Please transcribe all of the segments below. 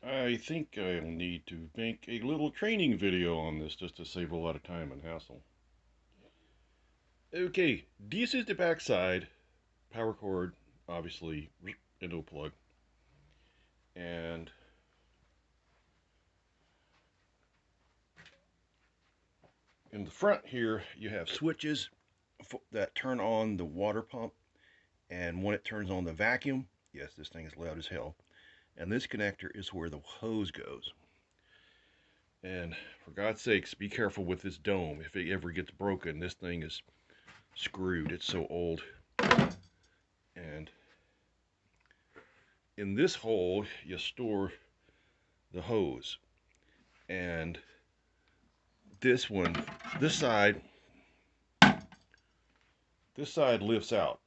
I think I'll need to make a little training video on this just to save a lot of time and hassle. Okay, this is the backside. Power cord, obviously, into a plug. And in the front here, you have switches that turn on the water pump. And when it turns on the vacuum, yes, this thing is loud as hell. And this connector is where the hose goes. And for God's sakes, be careful with this dome. If it ever gets broken, this thing is screwed. It's so old. And in this hole, you store the hose. And this one, this side lifts out.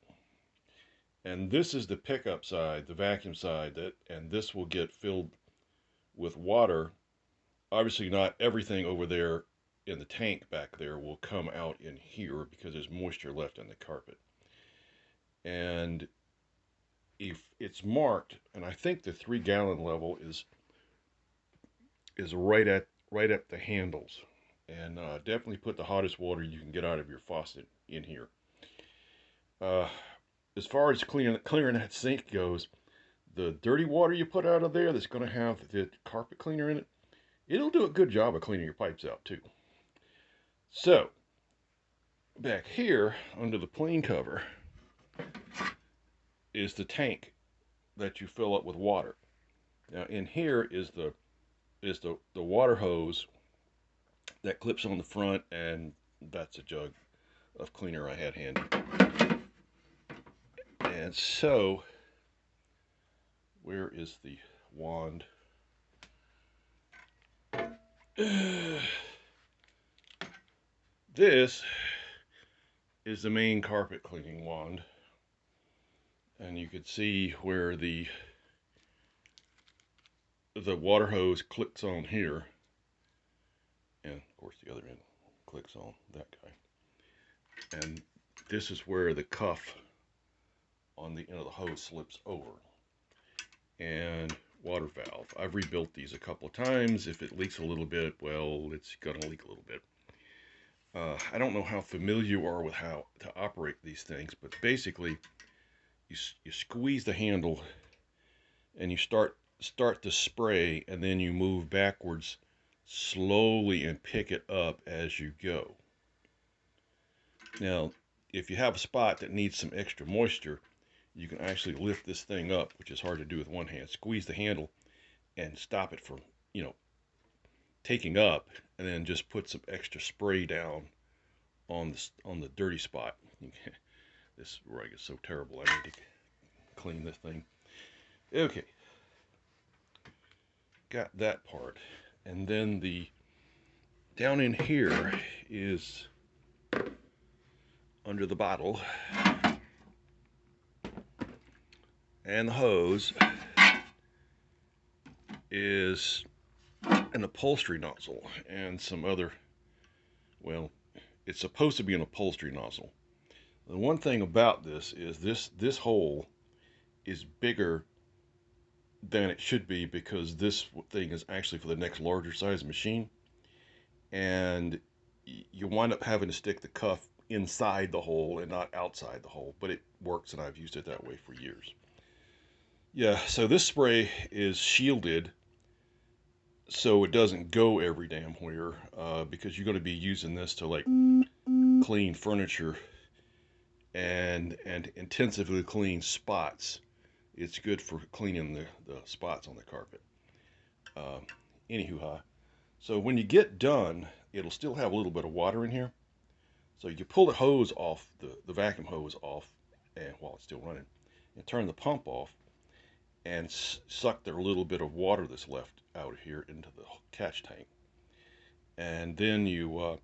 And this is the pickup side, the vacuum side, and this will get filled with water. Obviously not everything over there in the tank back there will come out in here because there's moisture left in the carpet. And if it's marked, and I think the 3-gallon level is right at the handles, and definitely put the hottest water you can get out of your faucet in here. As far as clearing that sink goes, the dirty water you put out of there that's going to have the carpet cleaner in it, it'll do a good job of cleaning your pipes out too. So back here under the plane cover is the tank that you fill up with water. Now in here is the water hose that clips on the front, and that's a jug of cleaner I had handy. And so, where is the wand? This is the main carpet cleaning wand. And you can see where the water hose clicks on here. And of course the other end clicks on that guy. And this is where the cuff on the end of the hose slips over. And water valve. I've rebuilt these a couple of times. If it leaks a little bit, well, it's gonna leak a little bit. I don't know how familiar you are with how to operate these things, but basically you squeeze the handle and you start the spray, and then you move backwards slowly and pick it up as you go. Now, if you have a spot that needs some extra moisture, you can actually lift this thing up, which is hard to do with one hand. Squeeze the handle and stop it from, taking up, and then just put some extra spray down on the dirty spot. This rug is so terrible. I need to clean this thing. Okay, got that part. And then the down in here is under the bottle, and the hose is an upholstery nozzle and some other, well, it's supposed to be an upholstery nozzle. The one thing about this is this hole is bigger than it should be, because this thing is actually for the next larger size machine, and you wind up having to stick the cuff inside the hole and not outside the hole, but it works, and I've used it that way for years. Yeah, so this spray is shielded so it doesn't go every damn where, because you're going to be using this to like clean furniture and intensively clean spots. It's good for cleaning the spots on the carpet. Anywho, so when you get done, it'll still have a little bit of water in here. So you pull the hose off, the vacuum hose off, and while it's still running, and turn the pump off, and suck the little bit of water that's left out of here into the catch tank. And then you, well,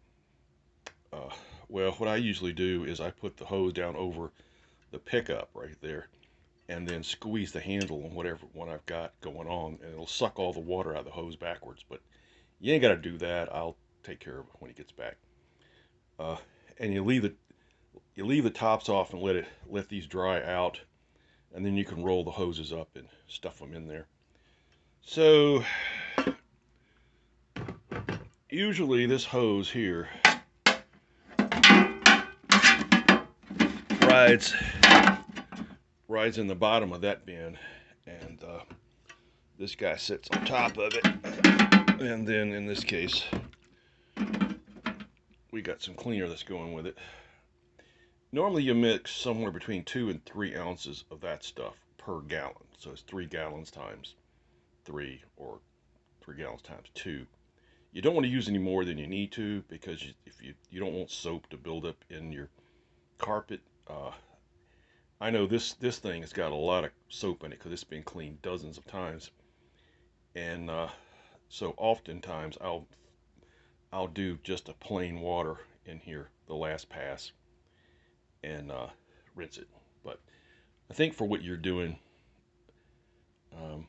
what I usually do is I put the hose down over the pickup right there, and then squeeze the handle on whatever one I've got going on, and it'll suck all the water out of the hose backwards. But you ain't got to do that. I'll take care of it when he gets back. And you leave the tops off and let these dry out, and then you can roll the hoses up and stuff them in there. So usually this hose here rides in the bottom of that bin, and this guy sits on top of it. And then in this case, we got some cleaner that's going with it. Normally you mix somewhere between 2 and 3 ounces of that stuff per gallon. So it's 3 gallons times 3, or 3 gallons times 2. You don't want to use any more than you need to, because if you don't want soap to build up in your carpet. I know this thing has got a lot of soap in it because it's been cleaned dozens of times, and so oftentimes I'll do just a plain water in here the last pass, and rinse it. But I think for what you're doing, um,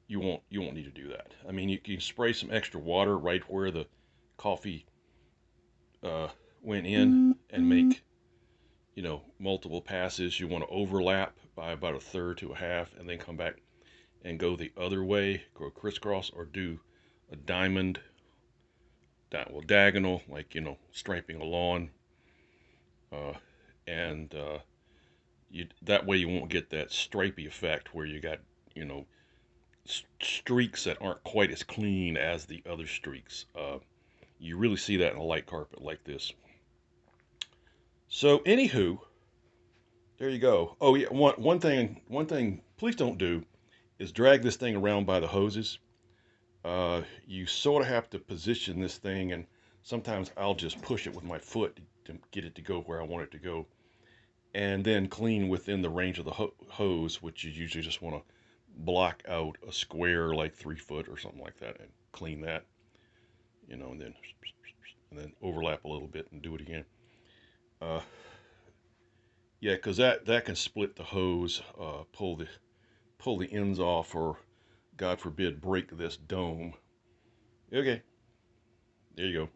you won't need to do that. I mean, you can spray some extra water right where the coffee uh, went in, and make, you know, multiple passes. You want to overlap by about a third to a half, and then come back and go the other way, go crisscross, or do a diamond, diagonal, like, you know, striping a lawn, uh, and that way you won't get that stripy effect where you got, you know, streaks that aren't quite as clean as the other streaks. You really see that in a light carpet like this. So anywho, there you go. Oh yeah, one thing please don't do is drag this thing around by the hoses. You sort of have to position this thing, and sometimes I'll just push it with my foot to get it to go where I want it to go, and then clean within the range of the hose, which you usually just want to block out a square like 3 foot or something like that, and clean that, you know, and then overlap a little bit and do it again. Yeah, because that can split the hose, pull the ends off, or God forbid break this dome. Okay, there you go.